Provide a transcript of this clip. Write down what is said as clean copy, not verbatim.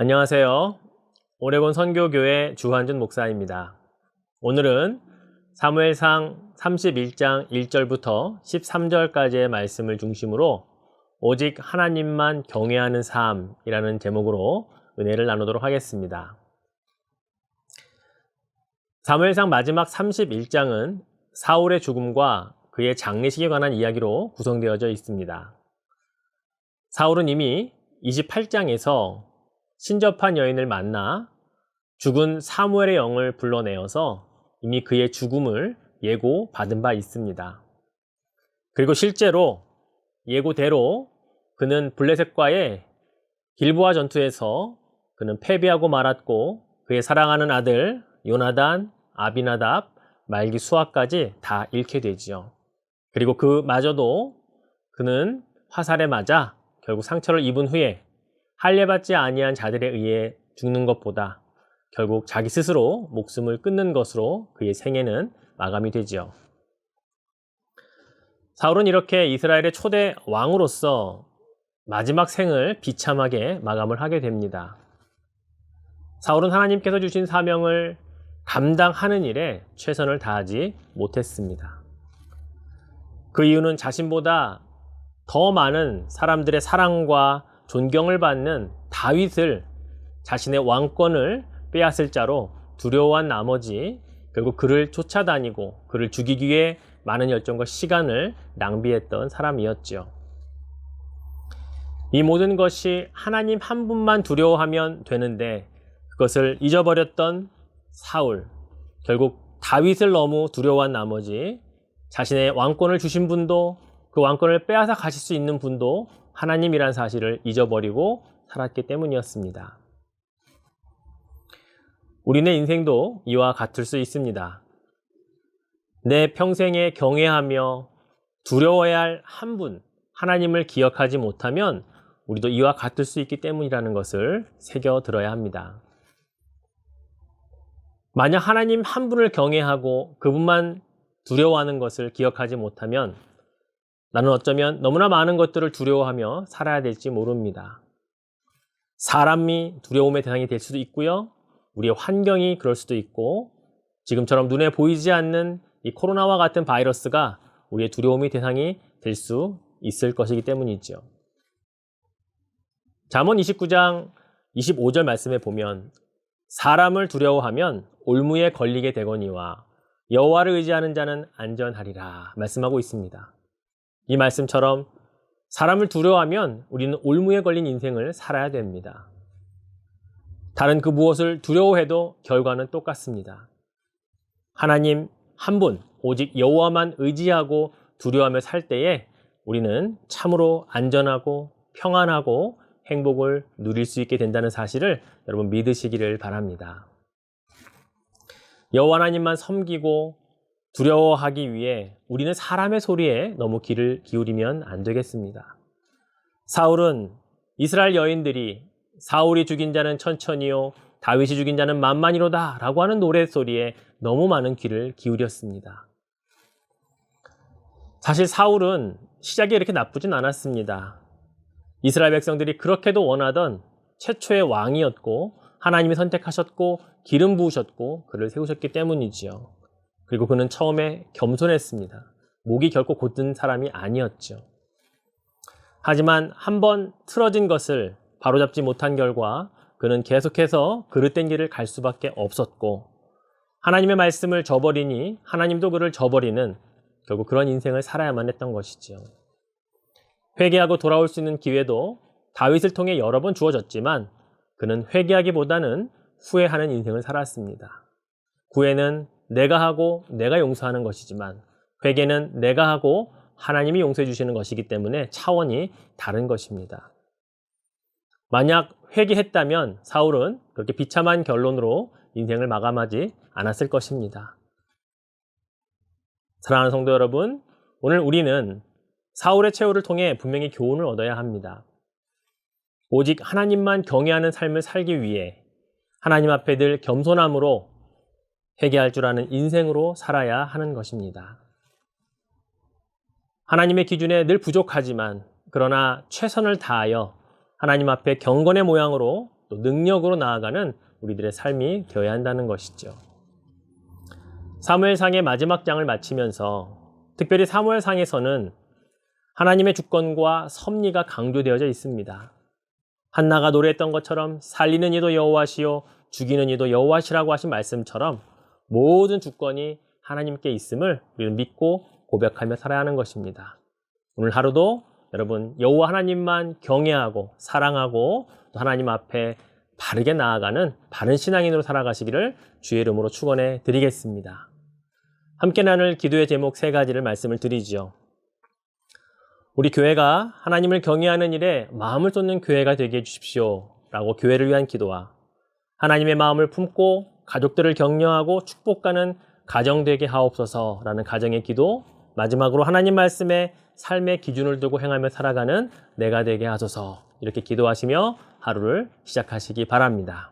안녕하세요. 오레곤 선교교회 주환준 목사입니다. 오늘은 사무엘상 31장 1절부터 13절까지의 말씀을 중심으로 오직 하나님만 경외하는 삶이라는 제목으로 은혜를 나누도록 하겠습니다. 사무엘상 마지막 31장은 사울의 죽음과 그의 장례식에 관한 이야기로 구성되어져 있습니다. 사울은 이미 28장에서 신접한 여인을 만나 죽은 사무엘의 영을 불러내어서 이미 그의 죽음을 예고받은 바 있습니다. 그리고 실제로 예고대로 그는 블레셋과의 길보아 전투에서 그는 패배하고 말았고 그의 사랑하는 아들 요나단, 아비나답, 말기 수아까지 다 잃게 되지요. 그리고 그마저도 그는 화살에 맞아 결국 상처를 입은 후에 할례받지 아니한 자들에 의해 죽는 것보다 결국 자기 스스로 목숨을 끊는 것으로 그의 생애는 마감이 되지요. 사울은 이렇게 이스라엘의 초대 왕으로서 마지막 생을 비참하게 마감을 하게 됩니다. 사울은 하나님께서 주신 사명을 감당하는 일에 최선을 다하지 못했습니다. 그 이유는 자신보다 더 많은 사람들의 사랑과 존경을 받는 다윗을 자신의 왕권을 빼앗을 자로 두려워한 나머지 결국 그를 쫓아다니고 그를 죽이기 위해 많은 열정과 시간을 낭비했던 사람이었죠. 이 모든 것이 하나님 한 분만 두려워하면 되는데 그것을 잊어버렸던 사울, 결국 다윗을 너무 두려워한 나머지 자신의 왕권을 주신 분도 그 왕권을 빼앗아 가실 수 있는 분도 하나님이란 사실을 잊어버리고 살았기 때문이었습니다. 우리네 인생도 이와 같을 수 있습니다. 내 평생에 경외하며 두려워해야 할 한 분, 하나님을 기억하지 못하면 우리도 이와 같을 수 있기 때문이라는 것을 새겨들어야 합니다. 만약 하나님 한 분을 경외하고 그분만 두려워하는 것을 기억하지 못하면 나는 어쩌면 너무나 많은 것들을 두려워하며 살아야 될지 모릅니다. 사람이 두려움의 대상이 될 수도 있고요. 우리의 환경이 그럴 수도 있고 지금처럼 눈에 보이지 않는 이 코로나와 같은 바이러스가 우리의 두려움의 대상이 될 수 있을 것이기 때문이죠. 잠언 29장 25절 말씀에 보면 사람을 두려워하면 올무에 걸리게 되거니와 여호와를 의지하는 자는 안전하리라 말씀하고 있습니다. 이 말씀처럼 사람을 두려워하면 우리는 올무에 걸린 인생을 살아야 됩니다. 다른 그 무엇을 두려워해도 결과는 똑같습니다. 하나님 한 분, 오직 여호와만 의지하고 두려워하며 살 때에 우리는 참으로 안전하고 평안하고 행복을 누릴 수 있게 된다는 사실을 여러분 믿으시기를 바랍니다. 여호와 하나님만 섬기고 두려워하기 위해 우리는 사람의 소리에 너무 귀를 기울이면 안 되겠습니다. 사울은 이스라엘 여인들이 사울이 죽인 자는 천천히요 다윗이 죽인 자는 만만이로다 라고 하는 노랫소리에 너무 많은 귀를 기울였습니다. 사실 사울은 시작이 이렇게 나쁘진 않았습니다. 이스라엘 백성들이 그렇게도 원하던 최초의 왕이었고 하나님이 선택하셨고 기름 부으셨고 그를 세우셨기 때문이지요. 그리고 그는 처음에 겸손했습니다. 목이 결코 곧든 사람이 아니었죠. 하지만 한번 틀어진 것을 바로잡지 못한 결과 그는 계속해서 그릇된 길을 갈 수밖에 없었고 하나님의 말씀을 저버리니 하나님도 그를 저버리는 결국 그런 인생을 살아야만 했던 것이죠. 회개하고 돌아올 수 있는 기회도 다윗을 통해 여러 번 주어졌지만 그는 회개하기보다는 후회하는 인생을 살았습니다. 구애는 내가 하고 내가 용서하는 것이지만 회개는 내가 하고 하나님이 용서해 주시는 것이기 때문에 차원이 다른 것입니다. 만약 회개했다면 사울은 그렇게 비참한 결론으로 인생을 마감하지 않았을 것입니다. 사랑하는 성도 여러분, 오늘 우리는 사울의 최후를 통해 분명히 교훈을 얻어야 합니다. 오직 하나님만 경외하는 삶을 살기 위해 하나님 앞에 늘 겸손함으로 회개할 줄 아는 인생으로 살아야 하는 것입니다. 하나님의 기준에 늘 부족하지만 그러나 최선을 다하여 하나님 앞에 경건의 모양으로 또 능력으로 나아가는 우리들의 삶이 되어야 한다는 것이죠. 사무엘상의 마지막 장을 마치면서 특별히 사무엘상에서는 하나님의 주권과 섭리가 강조되어져 있습니다. 한나가 노래했던 것처럼 살리는 이도 여호와시요 죽이는 이도 여호와시라고 하신 말씀처럼 모든 주권이 하나님께 있음을 우리는 믿고 고백하며 살아야 하는 것입니다. 오늘 하루도 여러분 여호와 하나님만 경외하고 사랑하고 또 하나님 앞에 바르게 나아가는 바른 신앙인으로 살아가시기를 주의 이름으로 축원해 드리겠습니다. 함께 나눌 기도의 제목 3가지를 말씀을 드리죠. 우리 교회가 하나님을 경외하는 일에 마음을 쏟는 교회가 되게 해주십시오 라고 교회를 위한 기도와 하나님의 마음을 품고 가족들을 격려하고 축복하는 가정 되게 하옵소서라는 가정의 기도, 마지막으로 하나님 말씀에 삶의 기준을 두고 행하며 살아가는 내가 되게 하소서, 이렇게 기도하시며 하루를 시작하시기 바랍니다.